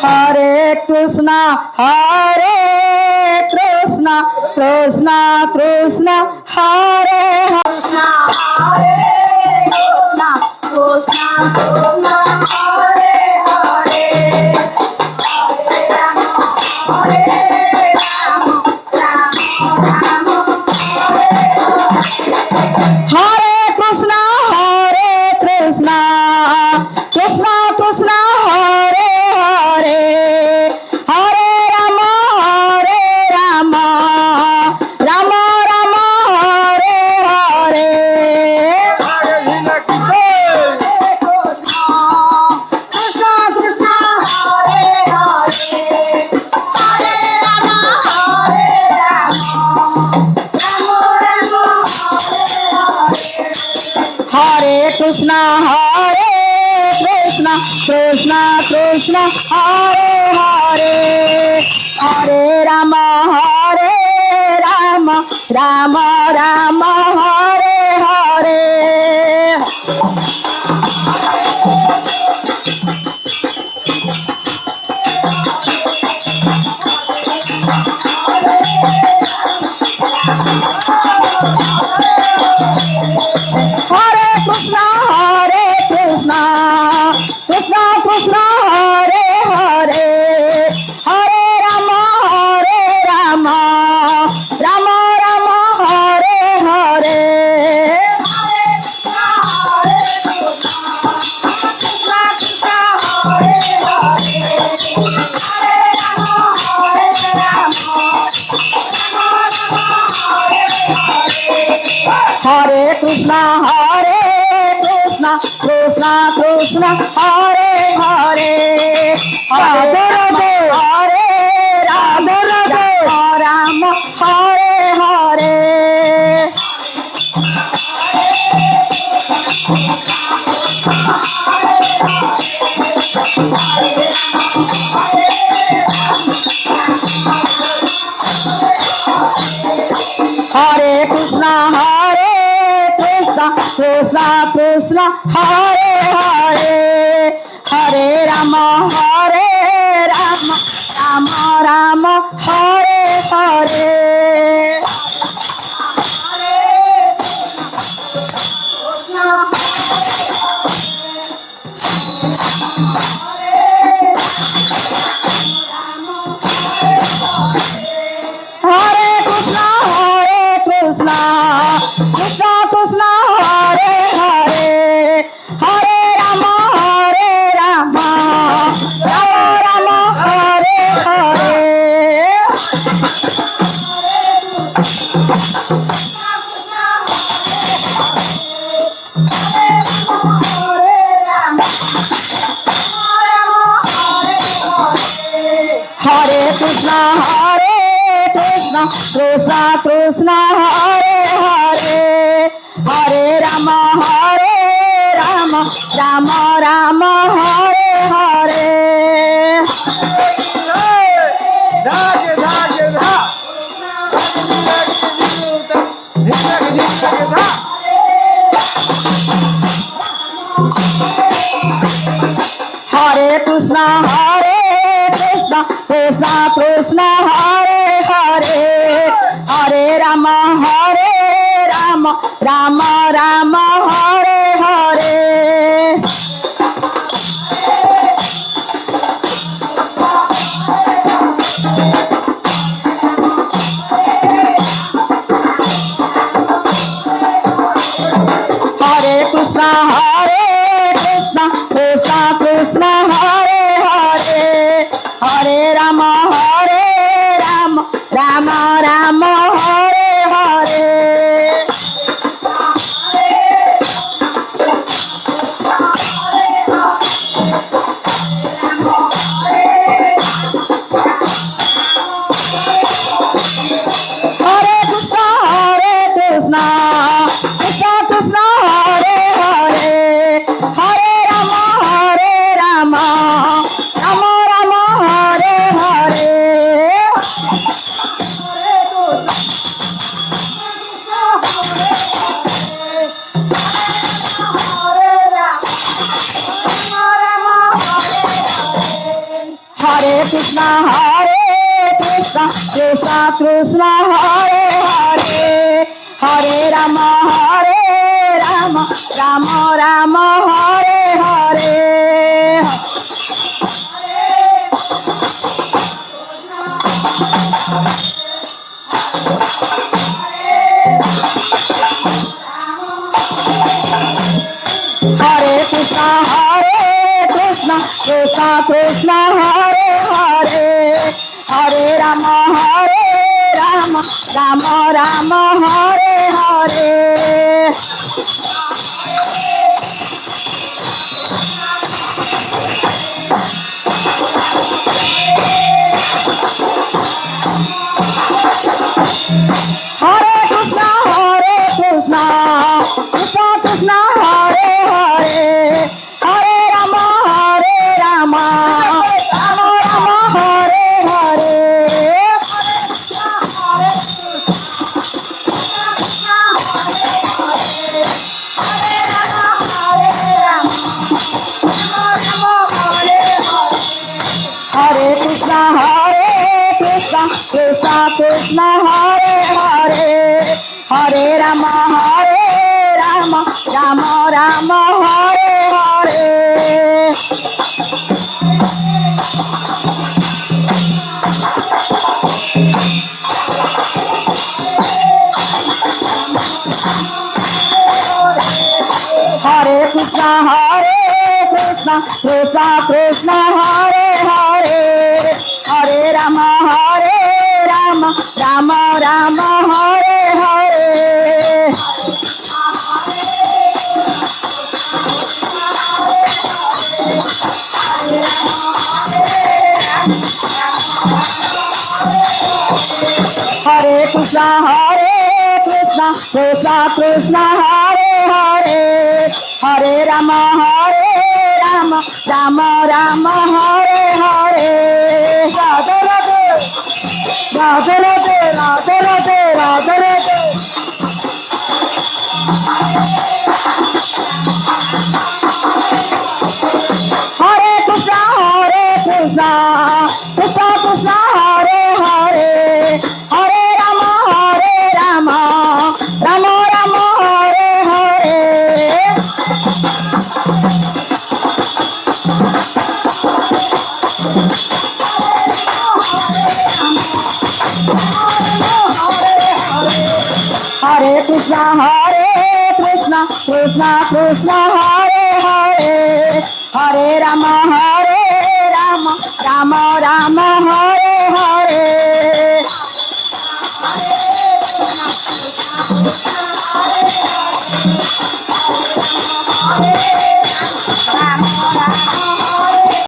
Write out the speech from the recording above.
Hare Krishna, Krishna Krishna, Hare Krishna, Krishna Krishna, Hare Hare, Hare Rama, Hare Rama, Rama Rama, Hare Krishna, Krishna Krishna, Hare Hare, Hare Rama, Rama Rama, Hare Hare. Hare Krishna, Krishna, Hare Hare, Hare Rama, Rama Rama, Hare Krishna, Krishna Krishna, Hare Hare, Hare Rama, Rama Rama, Hare Hare. Hare Krishna, Krishna Krishna, Hare Hare, Hare Rama, Rama Rama, Hare Hare. Hare Krishna, Krishna Krishna, Hare Hare, Hare Rama, Rama Hare Hare. Hare Krishna, Krishna Krishna, Hare Hare, Hare Rama, Rama Rama, Hare Hare. Hare Krishna, Krishna Krishna, Hare Hare, Hare Rama, Rama Rama, Hare Hare. Hare Krishna, Krishna Krishna, Hare Hare, Hare Rama, Rama Rama, Hare Hare. Hare Krishna, Krishna Krishna, Hare Hare, Hare Rama, Ram Hare Ram Ram Ram Hare Hare Hare Krishna Krishna Krishna Hare Hare Hare Rama Hare Rama Rama Rama Hare Hare Hare Krishna Krishna Krishna Hare Hare Hare Rama Rama Rama Hare Hare Hare Krishna Krishna Krishna Hare Hare Hare Rama Rama Rama Hare Hare Hare Krishna Krishna Krishna Hare Hare Hare Rama Rama Rama Hare Hare Hare Krishna Krishna Krishna Hare Hare Hare Rama Rama Rama Hare Hare Hare Krishna Krishna Hare Hare Hare Rama Rama Rama Hare Hare Hare Krishna Krishna Hare Hare Hare Rama Rama Rama Hare Hare Hare Krishna Krishna Hare Hare Hare Rama Rama Rama Hare Hare Radhe Radhe Radhe Radhe Radhe Radhe Hare Krishna Krishna Hare Hare Hare Rama Rama Rama Hare Hare Hare Krishna Krishna Krishna Hare